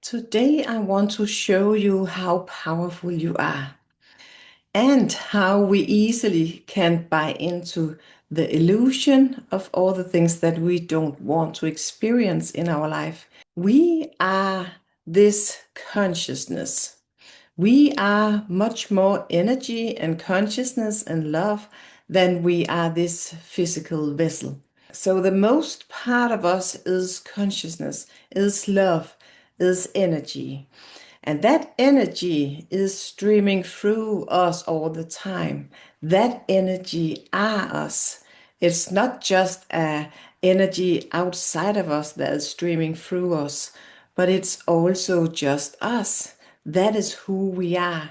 Today, I want to show you how powerful you are and how we easily can buy into the illusion of all the things that we don't want to experience in our life. We are this consciousness. We are much more energy and consciousness and love than we are this physical vessel. So the most part of us is consciousness, is love, is energy. And that energy is streaming through us all the time. That energy are us. It's not just a energy outside of us that is streaming through us, but it's also just us. That is who we are.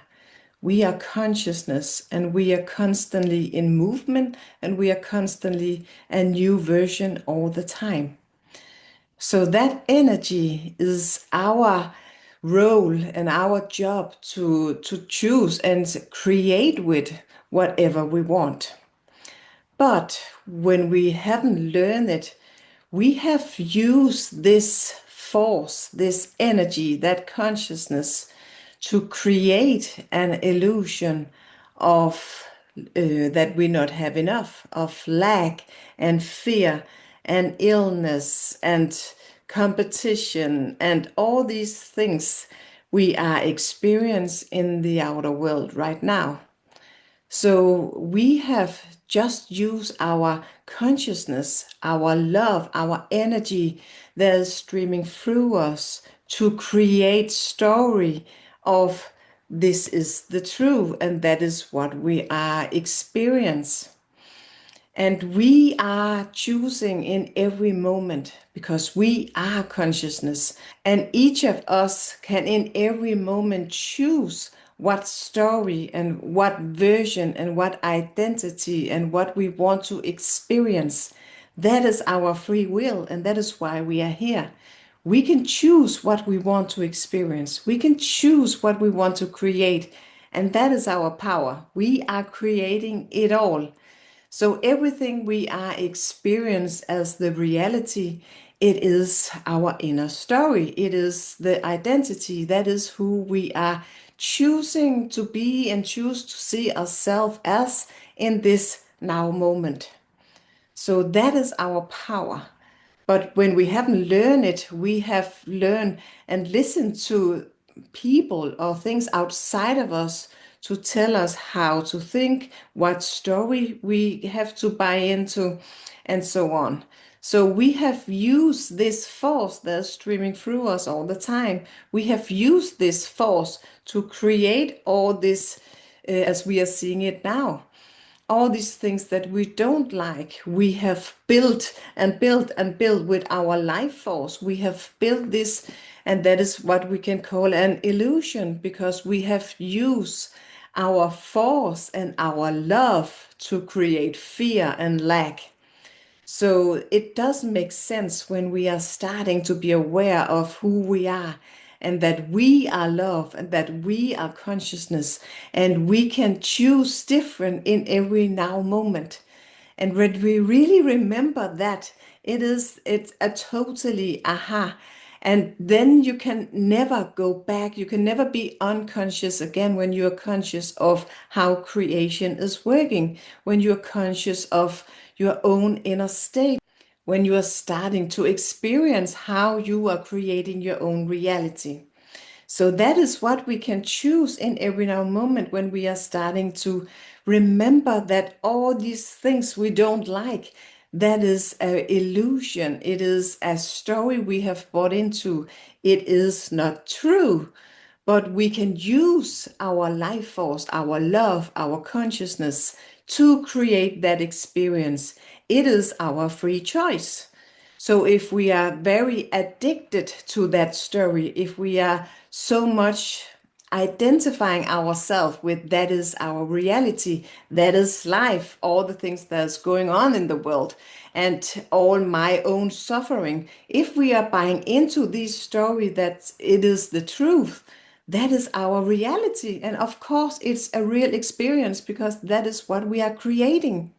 We are consciousness and we are constantly in movement and we are constantly a new version all the time. So that energy is our role and our job to choose and create with whatever we want. But when we haven't learned it, we have used this force, this energy, that consciousness to create an illusion of that we not have enough, of lack and fear and illness and competition and all these things we are experiencing in the outer world right now. So we have just used our consciousness, our love, our energy that is streaming through us to create story of this is the truth and that is what we are experience. And we are choosing in every moment because we are consciousness. And each of us can in every moment choose what story and what version and what identity and what we want to experience. That is our free will, and that is why we are here. We can choose what we want to experience. We can choose what we want to create. And that is our power. We are creating it all. So everything we are experience as the reality, it is our inner story. It is the identity. That is who we are choosing to be and choose to see ourselves as in this now moment. So that is our power. But when we haven't learned it, we have learned and listened to people or things outside of us to tell us how to think, what story we have to buy into, and so on. So we have used this force that's streaming through us all the time. We have used this force to create all this as we are seeing it now. All these things that we don't like, we have built and built and built with our life force. We have built this, and that is what we can call an illusion because we have used our force and our love to create fear and lack. So it does make sense when we are starting to be aware of who we are and that we are love and that we are consciousness and we can choose different in every now moment. And when we really remember that, it's a totally aha. And then you can never go back. You can never be unconscious again when you're conscious of how creation is working, when you're conscious of your own inner state, when you are starting to experience how you are creating your own reality. So that is what we can choose in every now moment when we are starting to remember that all these things we don't like, that is an illusion. It is a story we have bought into. It is not true. But we can use our life force, our love, our consciousness to create that experience. It is our free choice. So if we are very addicted to that story, if we are so much identifying ourselves with that is our reality, that is life, all the things that's going on in the world, and all my own suffering, if we are buying into this story that it is the truth, that is our reality. And of course, it's a real experience because that is what we are creating.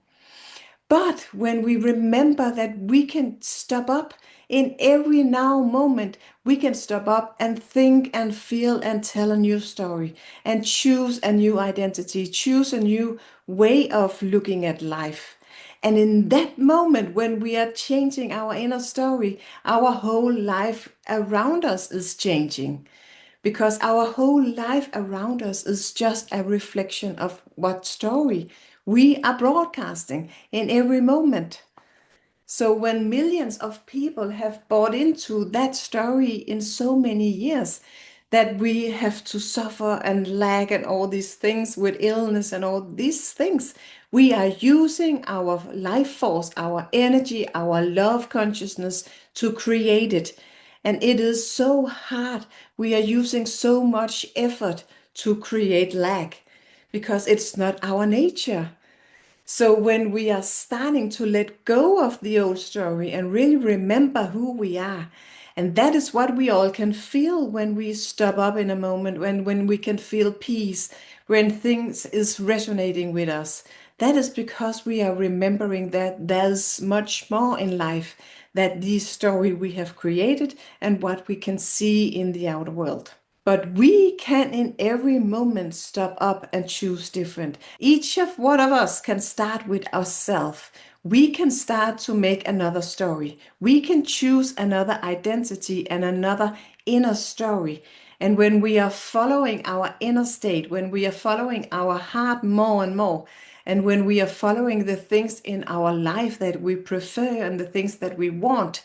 But when we remember that we can stop up in every now moment, we can stop up and think and feel and tell a new story and choose a new identity, choose a new way of looking at life. And in that moment, when we are changing our inner story, our whole life around us is changing, because our whole life around us is just a reflection of what story we are broadcasting in every moment. So when millions of people have bought into that story in so many years, that we have to suffer and lag and all these things with illness and all these things, we are using our life force, our energy, our love consciousness to create it. And it is so hard. We are using so much effort to create lag because it's not our nature. So when we are starting to let go of the old story and really remember who we are, and that is what we all can feel when we stop up in a moment, when we can feel peace, when things is resonating with us. That is because we are remembering that there's much more in life than the story we have created and what we can see in the outer world. But we can in every moment stop up and choose different. Each of one of us can start with ourselves. We can start to make another story. We can choose another identity and another inner story. And when we are following our inner state, when we are following our heart more and more, and when we are following the things in our life that we prefer and the things that we want,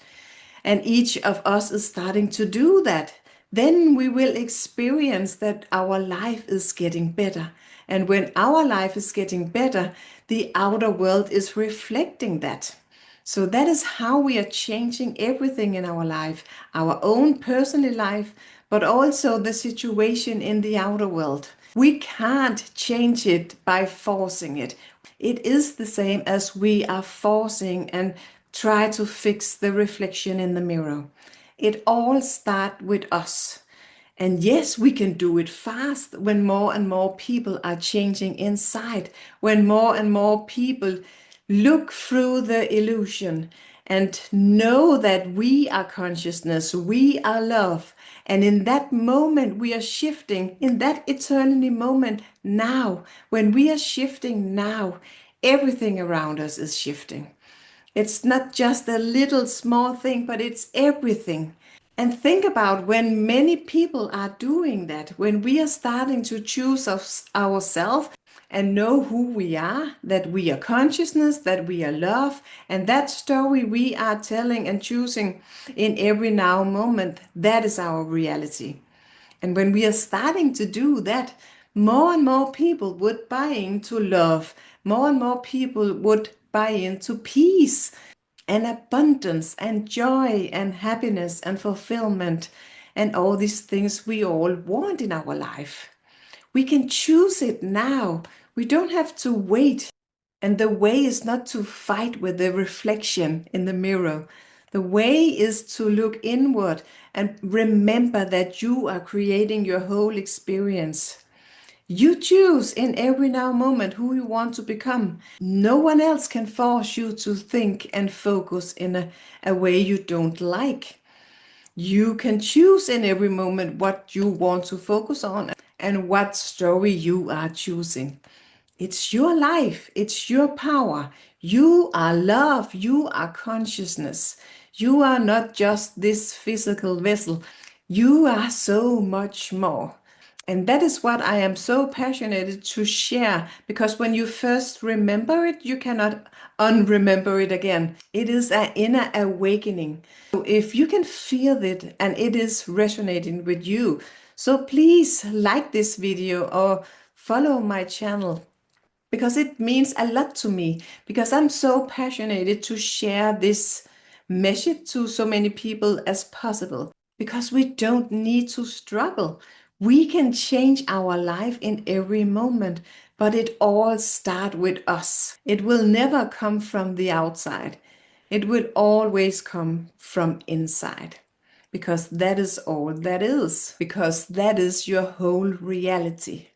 and each of us is starting to do that, then we will experience that our life is getting better. And when our life is getting better, the outer world is reflecting that. So that is how we are changing everything in our life, our own personal life, but also the situation in the outer world. We can't change it by forcing it. It is the same as we are forcing and try to fix the reflection in the mirror. It all starts with us. And yes, we can do it fast when more and more people are changing inside, when more and more people look through the illusion and know that we are consciousness, we are love. And in that moment, we are shifting, in that eternity moment now, when we are shifting now, everything around us is shifting. It's not just a little small thing, but it's everything. And think about when many people are doing that, when we are starting to choose ourselves and know who we are, that we are consciousness, that we are love, and that story we are telling and choosing in every now moment, that is our reality. And when we are starting to do that, more and more people would buy into love, more and more people would buy into peace and abundance and joy and happiness and fulfillment and all these things we all want in our life. We can choose it now. We don't have to wait. And the way is not to fight with the reflection in the mirror. The way is to look inward and remember that you are creating your whole experience. You choose in every now moment who you want to become. No one else can force you to think and focus in a way you don't like. You can choose in every moment what you want to focus on and what story you are choosing. It's your life, it's your power. You are love, you are consciousness. You are not just this physical vessel, you are so much more. And that is what I am so passionate to share, because when you first remember it, you cannot unremember it again. It is an inner awakening. So if you can feel it and it is resonating with you, so please like this video or follow my channel, because it means a lot to me, because I'm so passionate to share this message to so many people as possible, because we don't need to struggle. We can change our life in every moment, but it all starts with us. It will never come from the outside. It will always come from inside, because that is all that is, because that is your whole reality.